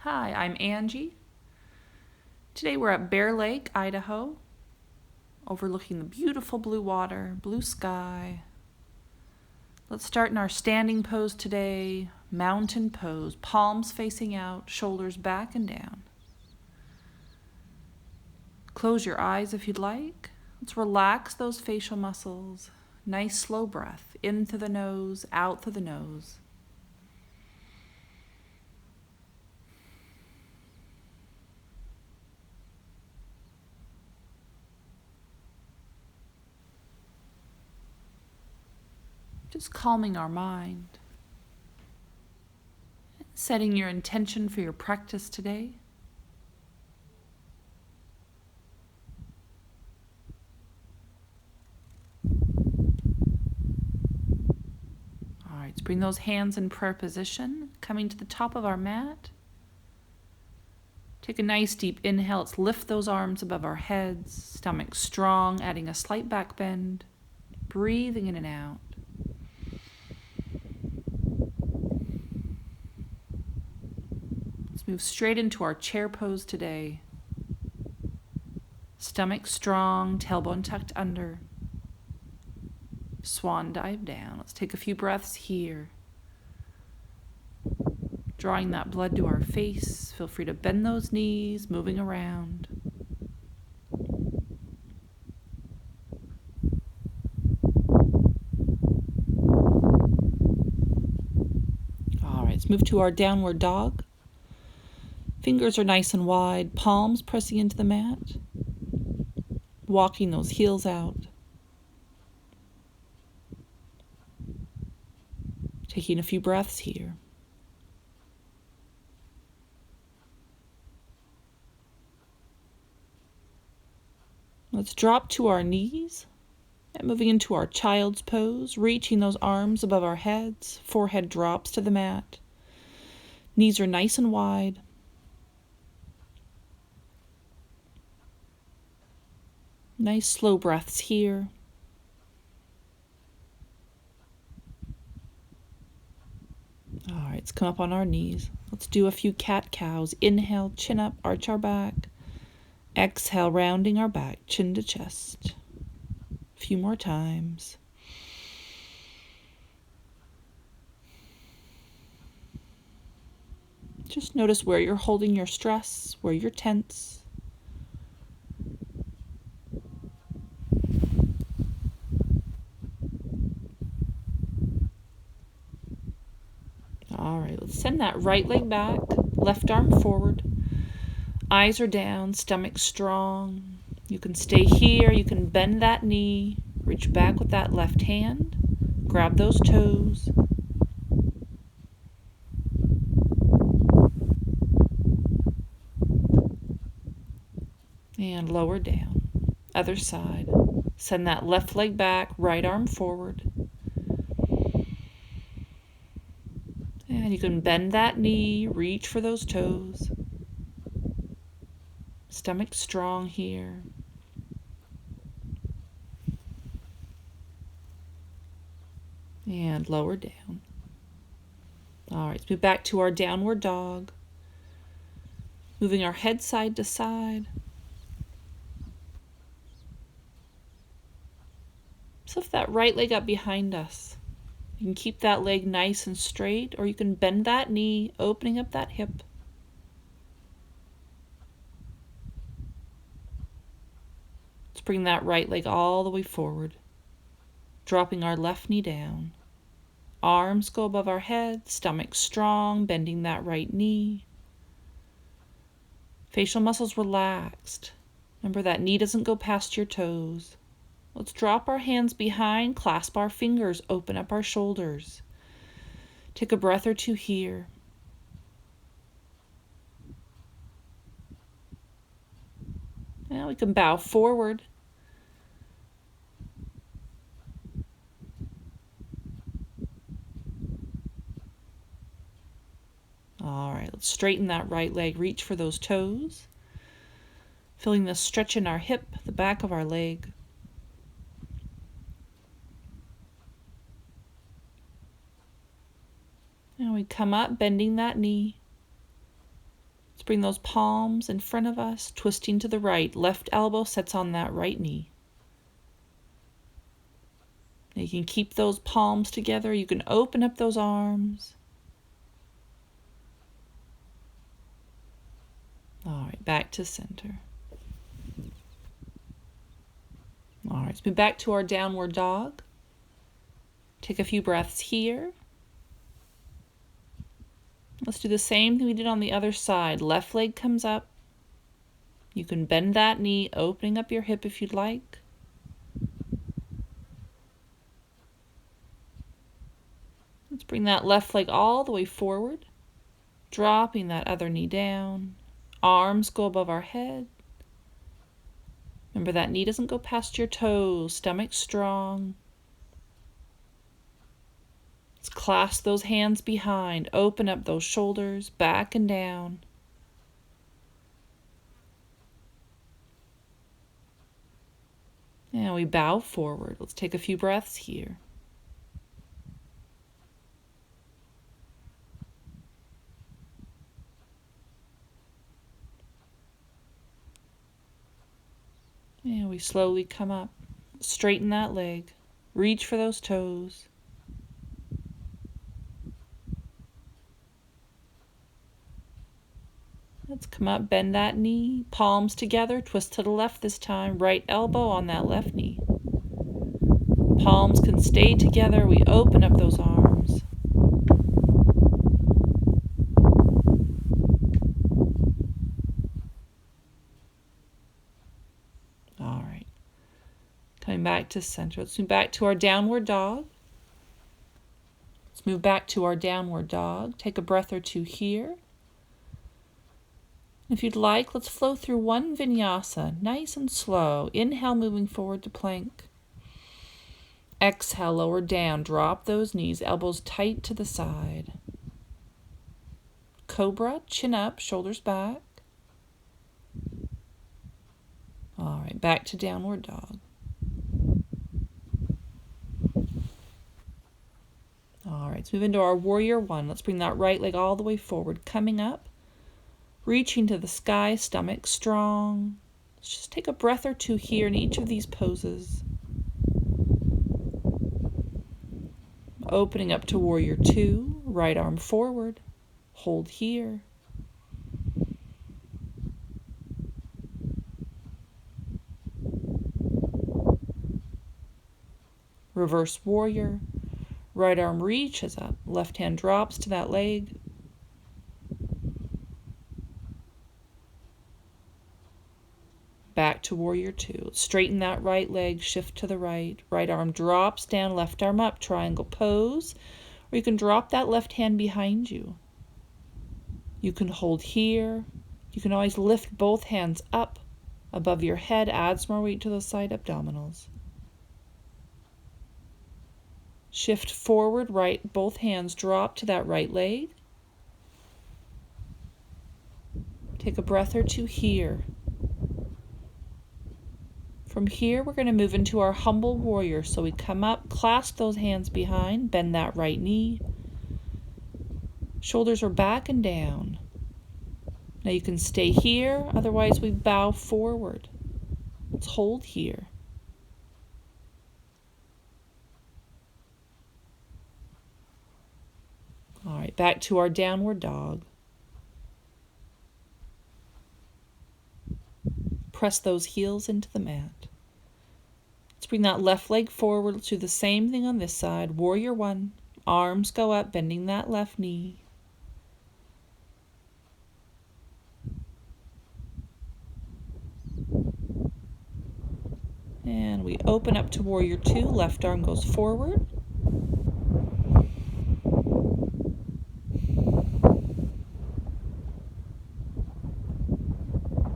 Hi, I'm Angie. Today we're at Bear Lake, Idaho, overlooking the beautiful blue water, blue sky. Let's start in our standing pose today, mountain pose, palms facing out, shoulders back and down. Close your eyes if you'd like. Let's relax those facial muscles. Nice slow breath, in through the nose, out through the nose. Just calming our mind. Setting your intention for your practice today. All right, let's bring those hands in prayer position, coming to the top of our mat. Take a nice deep inhale. Let's lift those arms above our heads, stomach strong, adding a slight back bend, breathing in and out. Let's move straight into our chair pose today. Stomach strong, tailbone tucked under. Swan dive down. Let's take a few breaths here. Drawing that blood to our face. Feel free to bend those knees, moving around. All right, let's move to our downward dog. Fingers are nice and wide, palms pressing into the mat. Walking those heels out. Taking a few breaths here. Let's drop to our knees and moving into our child's pose, reaching those arms above our heads, forehead drops to the mat. Knees are nice and wide. Nice slow breaths here. All right, let's come up on our knees. Let's do a few cat-cows. Inhale, chin up, arch our back. Exhale, rounding our back, chin to chest. A few more times. Just notice where you're holding your stress, where you're tense. All right, let's send that right leg back, left arm forward. Eyes are down, stomach strong. You can stay here, you can bend that knee, reach back with that left hand, grab those toes. And lower down. Other side. Send that left leg back, right arm forward. And you can bend that knee, reach for those toes. Stomach strong here. And lower down. All right, let's move back to our downward dog. Moving our head side to side. So lift that right leg up behind us. You can keep that leg nice and straight, or you can bend that knee, opening up that hip. Let's bring that right leg all the way forward, dropping our left knee down. Arms go above our head, stomach strong, bending that right knee. Facial muscles relaxed. Remember that knee doesn't go past your toes. Let's drop our hands behind, clasp our fingers, open up our shoulders. Take a breath or two here. Now we can bow forward. All right, let's straighten that right leg, reach for those toes. Feeling the stretch in our hip, the back of our leg. Now we come up, bending that knee. Let's bring those palms in front of us, twisting to the right. Left elbow sits on that right knee. Now you can keep those palms together. You can open up those arms. All right, back to center. All right, let's move back to our downward dog. Take a few breaths here. Let's do the same thing we did on the other side. Left leg comes up. You can bend that knee, opening up your hip if you'd like. Let's bring that left leg all the way forward, dropping that other knee down. Arms go above our head. Remember that knee doesn't go past your toes, stomach strong. Let's clasp those hands behind, open up those shoulders, back and down. And we bow forward. Let's take a few breaths here. And we slowly come up. Straighten that leg. Reach for those toes. Let's come up, bend that knee. Palms together, twist to the left this time. Right elbow on that left knee. Palms can stay together. We open up those arms. All right. Coming back to center. Let's move back to our downward dog. Let's move back to our downward dog. Take a breath or two here. If you'd like, let's flow through one vinyasa, nice and slow. Inhale, moving forward to plank. Exhale, lower down. Drop those knees, elbows tight to the side. Cobra, chin up, shoulders back. All right, back to downward dog. All right, let's move into our warrior one. Let's bring that right leg all the way forward, coming up. Reaching to the sky, stomach strong. Let's just take a breath or two here in each of these poses. Opening up to warrior two, right arm forward. Hold here. Reverse warrior. Right arm reaches up, left hand drops to that leg. Back to warrior two. Straighten that right leg, shift to the right. Right arm drops down, left arm up, triangle pose. Or you can drop that left hand behind you. You can hold here. You can always lift both hands up above your head, adds more weight to those side abdominals. Shift forward, right, both hands drop to that right leg. Take a breath or two here. From here, we're going to move into our humble warrior. So we come up, clasp those hands behind, bend that right knee. Shoulders are back and down. Now you can stay here, otherwise we bow forward. Let's hold here. All right, back to our downward dog. Press those heels into the mat. Let's bring that left leg forward. Let's do the same thing on this side. Warrior one. Arms go up, bending that left knee. And we open up to warrior two. Left arm goes forward.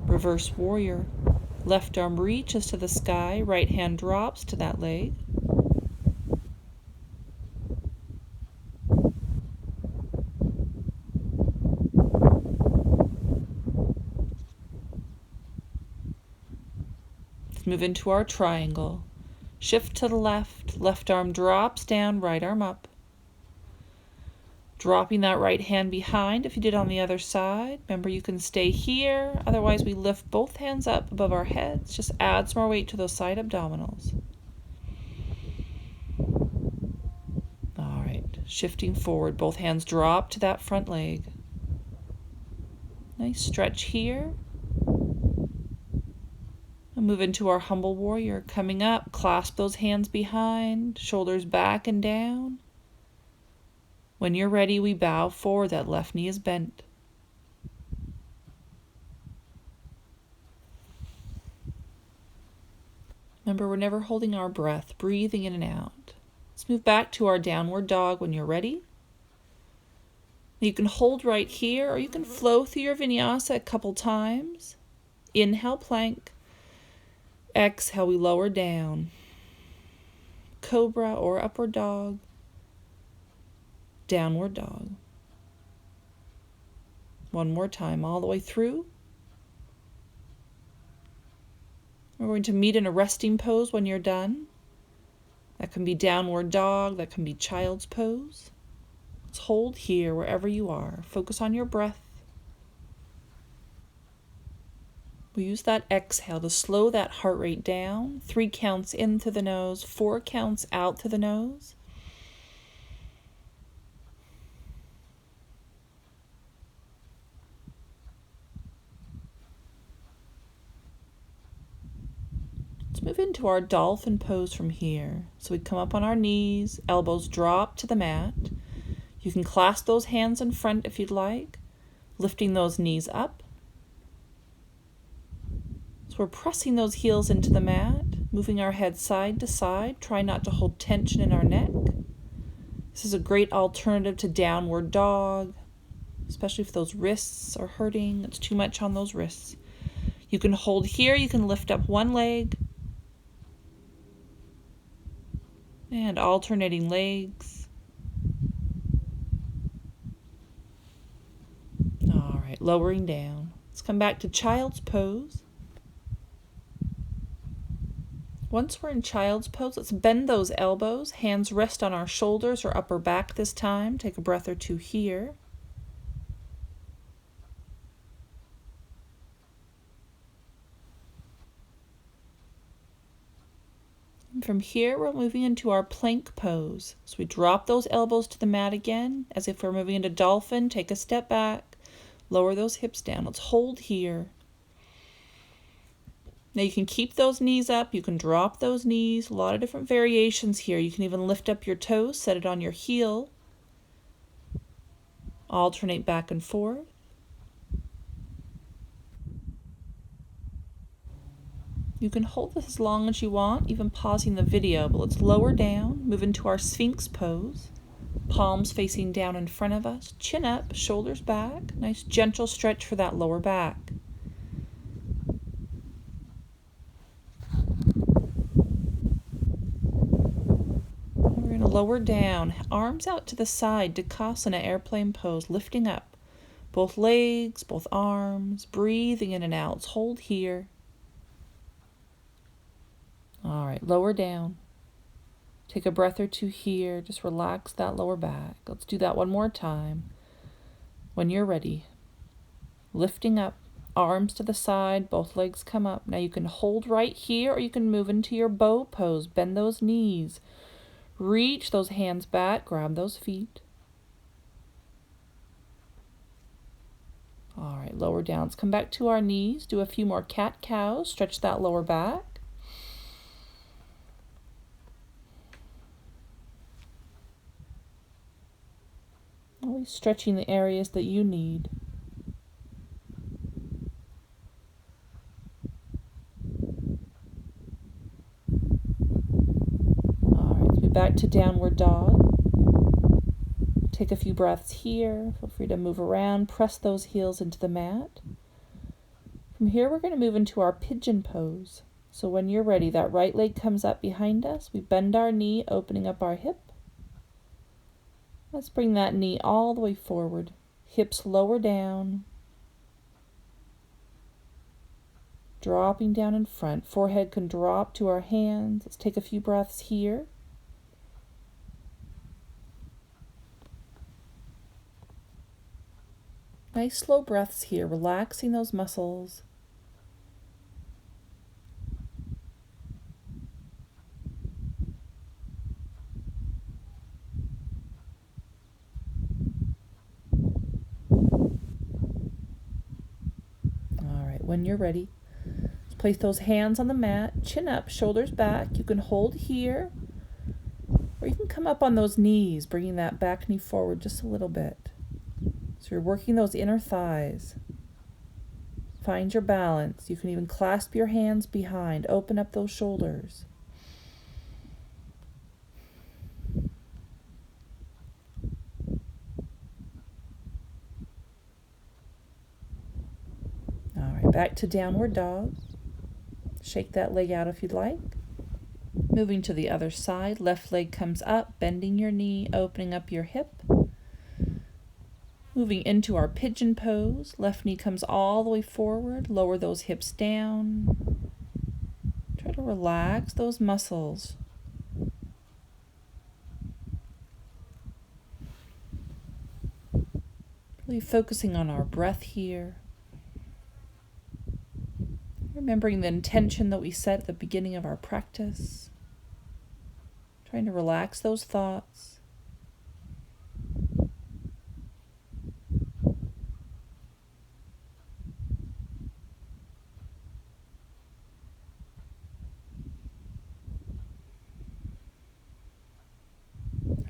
Reverse warrior. Left arm reaches to the sky, right hand drops to that leg. Let's move into our triangle. Shift to the left, left arm drops down, right arm up. Dropping that right hand behind if you did on the other side. Remember, you can stay here. Otherwise, we lift both hands up above our heads. Just add some more weight to those side abdominals. All right, shifting forward. Both hands drop to that front leg. Nice stretch here. And move into our humble warrior. Coming up, clasp those hands behind, shoulders back and down. When you're ready, we bow forward. That left knee is bent. Remember, we're never holding our breath, breathing in and out. Let's move back to our downward dog when you're ready. You can hold right here, or you can flow through your vinyasa a couple times. Inhale, plank. Exhale, we lower down. Cobra or upward dog. Downward dog. One more time, all the way through. We're going to meet in a resting pose when you're done. That can be downward dog, that can be child's pose. Let's hold here wherever you are. Focus on your breath. We use that exhale to slow that heart rate down. 3 counts in through the nose, 4 counts out through the nose. Let's move into our dolphin pose from here. So we come up on our knees, elbows drop to the mat. You can clasp those hands in front if you'd like, lifting those knees up. So we're pressing those heels into the mat, moving our head side to side. Try not to hold tension in our neck. This is a great alternative to downward dog, especially if those wrists are hurting. It's too much on those wrists. You can hold here, you can lift up one leg, and alternating legs. All right, lowering down. Let's come back to child's pose. Once we're in child's pose, let's bend those elbows. Hands rest on our shoulders or upper back this time. Take a breath or two here. And from here, we're moving into our plank pose. So we drop those elbows to the mat again, as if we're moving into dolphin. Take a step back, lower those hips down. Let's hold here. Now you can keep those knees up, you can drop those knees, a lot of different variations here. You can even lift up your toes, set it on your heel. Alternate back and forth. You can hold this as long as you want, even pausing the video, but let's lower down, move into our Sphinx pose. Palms facing down in front of us, chin up, shoulders back. Nice gentle stretch for that lower back. We're going to lower down, arms out to the side, Dakasana, airplane pose, lifting up. Both legs, both arms, breathing in and out. Let's hold here. All right, lower down. Take a breath or two here. Just relax that lower back. Let's do that one more time. When you're ready, lifting up, arms to the side, both legs come up. Now you can hold right here, or you can move into your bow pose. Bend those knees. Reach those hands back, grab those feet. All right, lower down. Let's come back to our knees. Do a few more cat-cows. Stretch that lower back. Always stretching the areas that you need. All right, move back to downward dog. Take a few breaths here. Feel free to move around. Press those heels into the mat. From here, we're going to move into our pigeon pose. So when you're ready, that right leg comes up behind us. We bend our knee, opening up our hip. Let's bring that knee all the way forward. Hips lower down. Dropping down in front. Forehead can drop to our hands. Let's take a few breaths here. Nice slow breaths here, relaxing those muscles. All right, when you're ready, place those hands on the mat, chin up, shoulders back. You can hold here, or you can come up on those knees, bringing that back knee forward just a little bit. So you're working those inner thighs. Find your balance. You can even clasp your hands behind, open up those shoulders. All right, back to downward dog. Shake that leg out if you'd like. Moving to the other side, left leg comes up, bending your knee, opening up your hip. Moving into our pigeon pose, left knee comes all the way forward, lower those hips down. Try to relax those muscles. Really focusing on our breath here. Remembering the intention that we set at the beginning of our practice. Trying to relax those thoughts.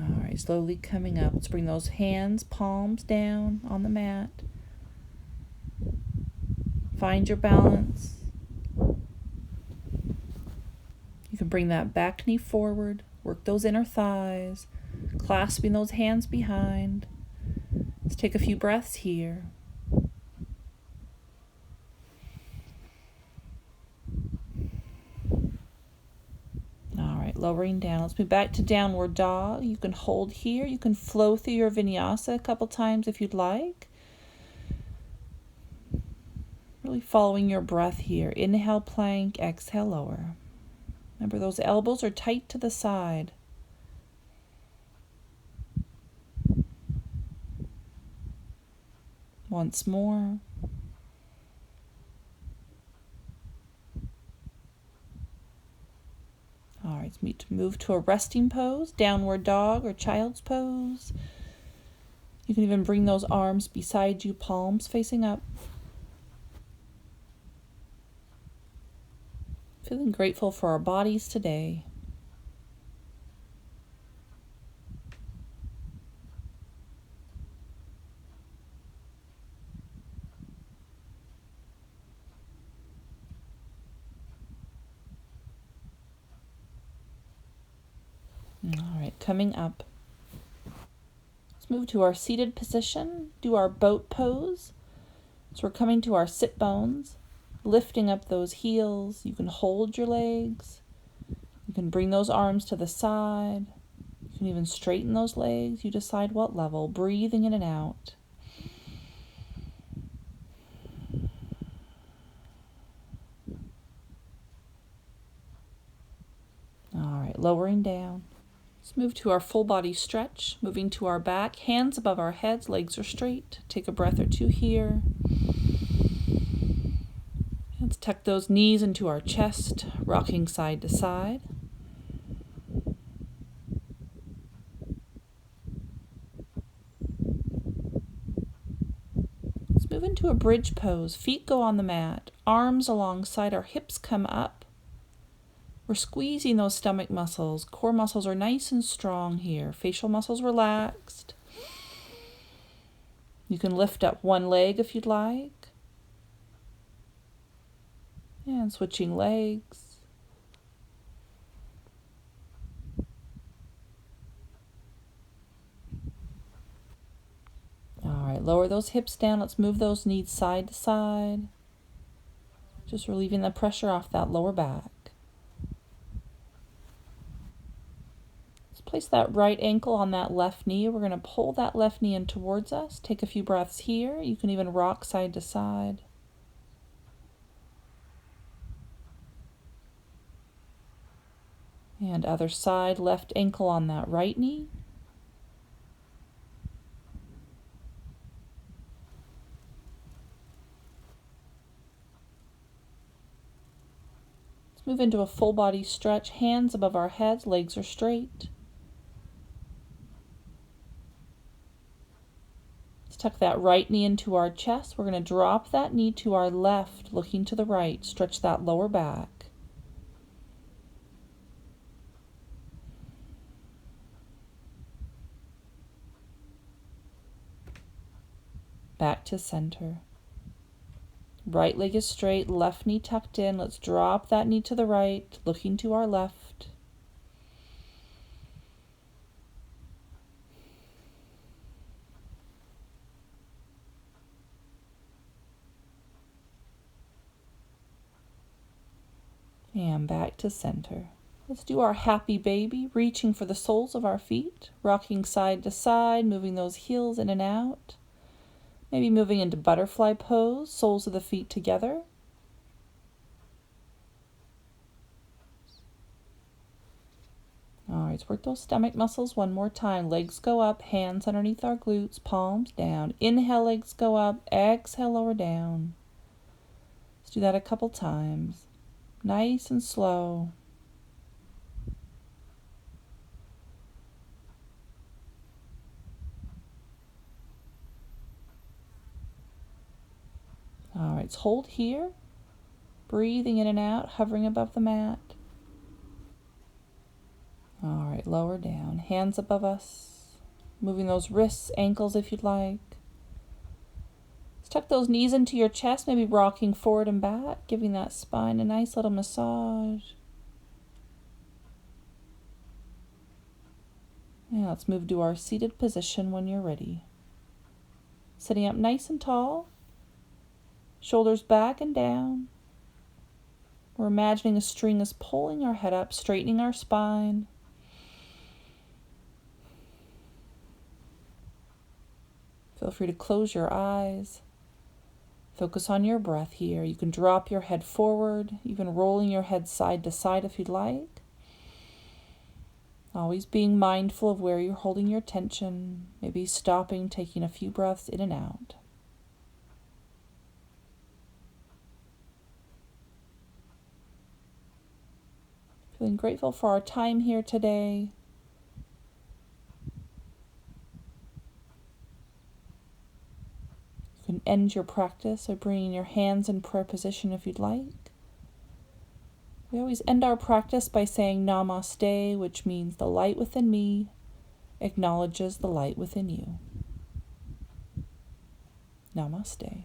All right, slowly coming up. Let's bring those hands, palms down on the mat. Find your balance. You can bring that back knee forward, work those inner thighs, clasping those hands behind. Let's take a few breaths here. All right, lowering down. Let's move back to downward dog. You can hold here. You can flow through your vinyasa a couple times if you'd like. Really following your breath here. Inhale, plank, exhale, lower. Remember, those elbows are tight to the side. Once more. All right, let's move to a resting pose, downward dog or child's pose. You can even bring those arms beside you, palms facing up. Feeling grateful for our bodies today. All right, coming up. Let's move to our seated position, do our boat pose. So we're coming to our sit bones. Lifting up those heels. You can hold your legs. You can bring those arms to the side. You can even straighten those legs. You decide what level. Breathing in and out. All right, lowering down. Let's move to our full body stretch. Moving to our back. Hands above our heads. Legs are straight. Take a breath or two here. Let's tuck those knees into our chest, rocking side to side. Let's move into a bridge pose. Feet go on the mat, arms alongside our hips come up. We're squeezing those stomach muscles. Core muscles are nice and strong here. Facial muscles relaxed. You can lift up one leg if you'd like. And switching legs. All right, lower those hips down. Let's move those knees side to side. Just relieving the pressure off that lower back. Let's place that right ankle on that left knee. We're going to pull that left knee in towards us. Take a few breaths here. You can even rock side to side. And other side, left ankle on that right knee. Let's move into a full body stretch. Hands above our heads, legs are straight. Let's tuck that right knee into our chest. We're going to drop that knee to our left, looking to the right. Stretch that lower back. Back to center. Right leg is straight, left knee tucked in. Let's drop that knee to the right, looking to our left. And back to center. Let's do our happy baby, reaching for the soles of our feet, rocking side to side, moving those heels in and out. Maybe moving into butterfly pose, soles of the feet together. All right, let's work those stomach muscles one more time. Legs go up, hands underneath our glutes, palms down. Inhale, legs go up, exhale, lower down. Let's do that a couple times. Nice and slow. All right, let's hold here. Breathing in and out, hovering above the mat. All right, lower down. Hands above us. Moving those wrists, ankles if you'd like. Let's tuck those knees into your chest, maybe rocking forward and back, giving that spine a nice little massage. Now let's move to our seated position when you're ready. Sitting up nice and tall. Shoulders back and down. We're imagining a string is pulling our head up, straightening our spine. Feel free to close your eyes. Focus on your breath here. You can drop your head forward, even rolling your head side to side if you'd like. Always being mindful of where you're holding your attention, maybe stopping, taking a few breaths in and out. Feeling grateful for our time here today. You can end your practice by bringing your hands in prayer position if you'd like. We always end our practice by saying Namaste, which means the light within me acknowledges the light within you. Namaste.